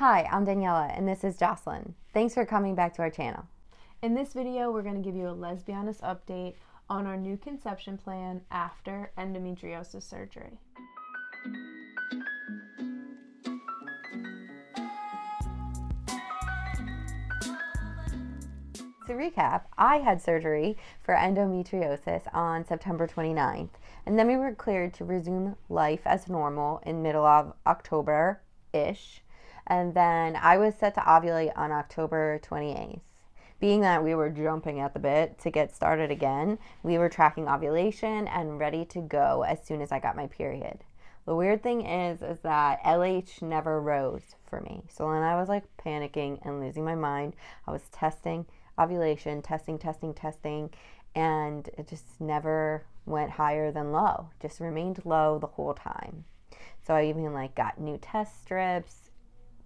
Hi, I'm Daniela, and this is Jocelyn. Thanks for coming back to our channel. In this video, we're going to give you a LesbiHonest update on our new conception plan after endometriosis surgery. To recap, I had surgery for endometriosis on September 29th, and then we were cleared to resume life as normal in middle of October-ish, and then I was set to ovulate on October 28th. Being that we were jumping at the bit to get started again, we were tracking ovulation and ready to go as soon as I got my period. The weird thing is that LH never rose for me. So then I was like panicking and losing my mind. I was testing ovulation, testing, and it just never went higher than low. Just remained low the whole time. So I even got new test strips,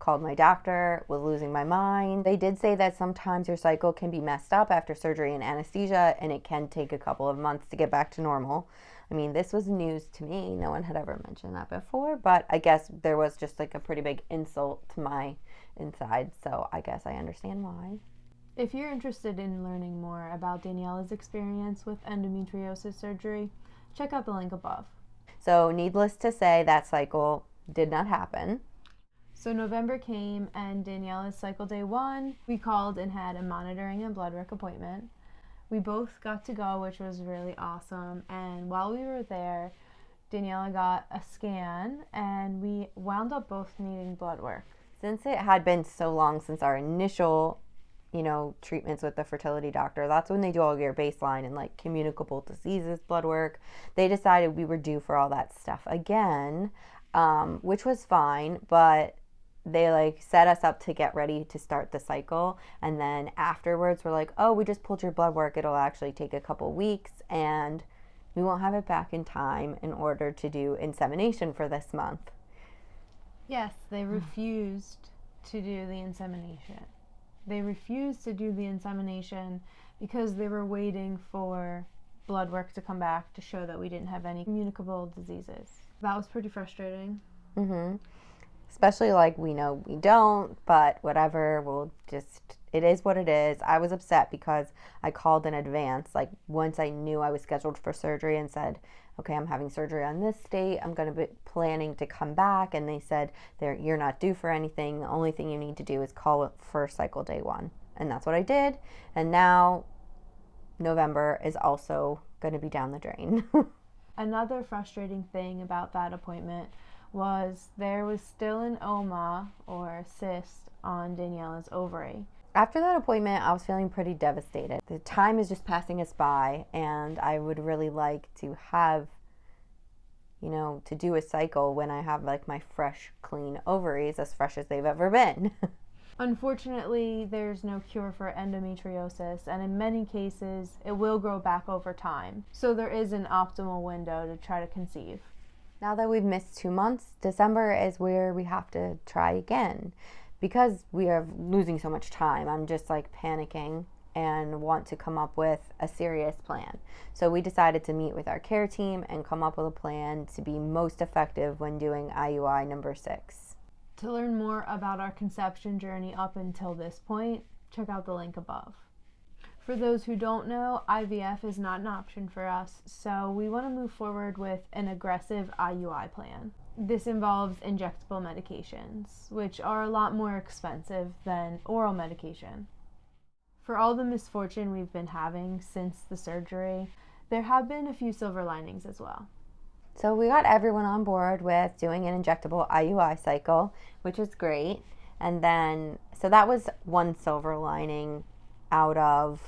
called my doctor, was losing my mind. They did say that sometimes your cycle can be messed up after surgery and anesthesia, and it can take a couple of months to get back to normal. I mean, this was news to me. No one had ever mentioned that before, but I guess there was just a pretty big insult to my inside, so I guess I understand why. If you're interested in learning more about Daniela's experience with endometriosis surgery, check out the link above. So needless to say, that cycle did not happen. So November came and Daniela's cycle day 1, we called and had a monitoring and blood work appointment. We both got to go, which was really awesome. And while we were there, Daniela got a scan and we wound up both needing blood work. Since it had been so long since our initial treatments with the fertility doctor, that's when they do all your baseline and communicable diseases blood work. They decided we were due for all that stuff again, which was fine, but they set us up to get ready to start the cycle, and then afterwards we're like, oh, we just pulled your blood work, it'll actually take a couple weeks and we won't have it back in time in order to do insemination for this month. Yes, they refused to do the insemination. They refused to do the insemination because they were waiting for blood work to come back to show that we didn't have any communicable diseases. That was pretty frustrating. Especially we know we don't, but whatever, it is what it is. I was upset because I called in advance, once I knew I was scheduled for surgery, and said, okay, I'm having surgery on this date, I'm going to be planning to come back, and they said, you're not due for anything, the only thing you need to do is call for cycle day 1. And that's what I did, and now November is also going to be down the drain. Another frustrating thing about that appointment was there was still an OMA, or cyst, on Daniela's ovary. After that appointment, I was feeling pretty devastated. The time is just passing us by, and I would really like to have, to do a cycle when I have my fresh, clean ovaries, as fresh as they've ever been. Unfortunately, there's no cure for endometriosis, and in many cases, it will grow back over time. So there is an optimal window to try to conceive. Now that we've missed 2 months, December is where we have to try again. Because we are losing so much time, I'm just panicking and want to come up with a serious plan. So we decided to meet with our care team and come up with a plan to be most effective when doing IUI number 6. To learn more about our conception journey up until this point, check out the link above. For those who don't know, IVF is not an option for us, so we want to move forward with an aggressive IUI plan. This involves injectable medications, which are a lot more expensive than oral medication. For all the misfortune we've been having since the surgery, there have been a few silver linings as well. So we got everyone on board with doing an injectable IUI cycle, which is great. And then, so that was one silver lining out of,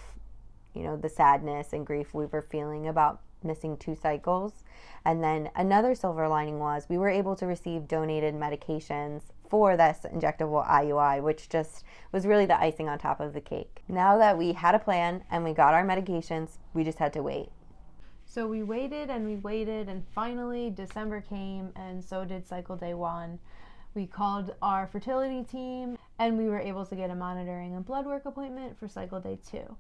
the sadness and grief we were feeling about missing 2 cycles. And then another silver lining was we were able to receive donated medications for this injectable IUI, which just was really the icing on top of the cake. Now that we had a plan and we got our medications, we just had to wait. So we waited and finally December came, and so did cycle day 1. We called our fertility team and we were able to get a monitoring and blood work appointment for cycle day 2.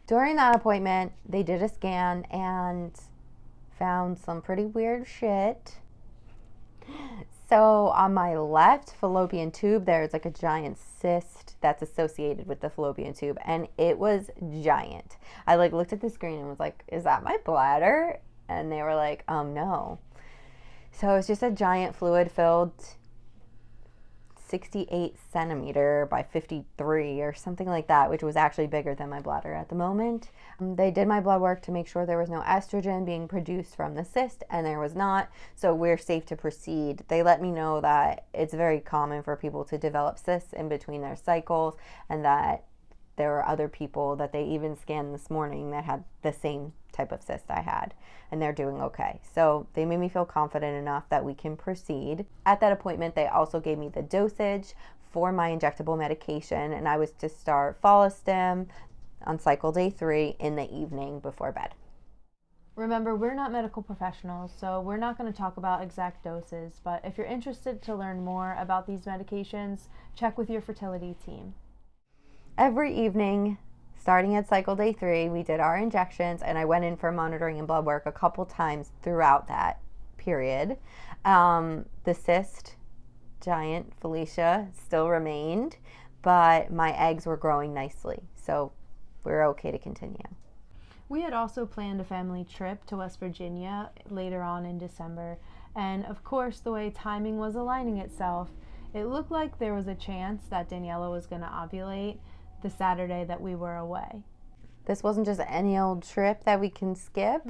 During that appointment, they did a scan and found some pretty weird shit. So on my left fallopian tube, there's like a giant cyst that's associated with the fallopian tube, and it was giant. I like looked at the screen and was like, is that my bladder? And they were like, no. So it's just a giant fluid-filled 68 centimeter by 53 or something like that, which was actually bigger than my bladder at the moment. They did my blood work to make sure there was no estrogen being produced from the cyst, and there was not, so we're safe to proceed. They let me know that it's very common for people to develop cysts in between their cycles, and that there were other people that they even scanned this morning that had the same type of cyst I had, and they're doing okay. So they made me feel confident enough that we can proceed. At that appointment, they also gave me the dosage for my injectable medication, and I was to start Follistim on cycle day 3 in the evening before bed. Remember, we're not medical professionals, so we're not going to talk about exact doses, but if you're interested to learn more about these medications, check with your fertility team. Every evening, starting at cycle day 3, we did our injections, and I went in for monitoring and blood work a couple times throughout that period. The cyst, giant Felicia, still remained, but my eggs were growing nicely, so we're okay to continue. We had also planned a family trip to West Virginia later on in December, and of course, the way timing was aligning itself, it looked like there was a chance that Daniela was going to ovulate the Saturday that we were away. This wasn't just any old trip that we can skip.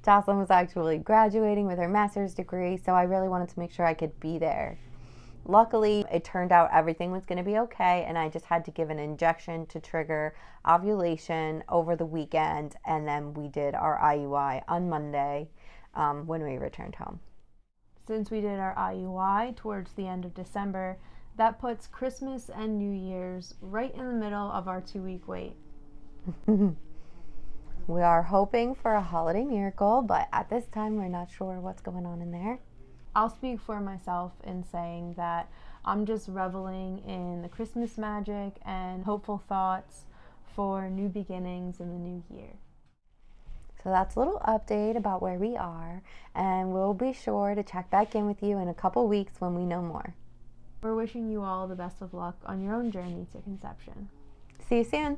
Jocelyn was actually graduating with her master's degree, so I really wanted to make sure I could be there. Luckily, it turned out everything was going to be okay, and I just had to give an injection to trigger ovulation over the weekend, and then we did our IUI on Monday when we returned home. Since we did our IUI towards the end of December, that puts Christmas and New Year's right in the middle of our 2-week wait. We are hoping for a holiday miracle, but at this time we're not sure what's going on in there. I'll speak for myself in saying that I'm just reveling in the Christmas magic and hopeful thoughts for new beginnings in the new year. So that's a little update about where we are, and we'll be sure to check back in with you in a couple weeks when we know more. We're wishing you all the best of luck on your own journey to conception. See you soon.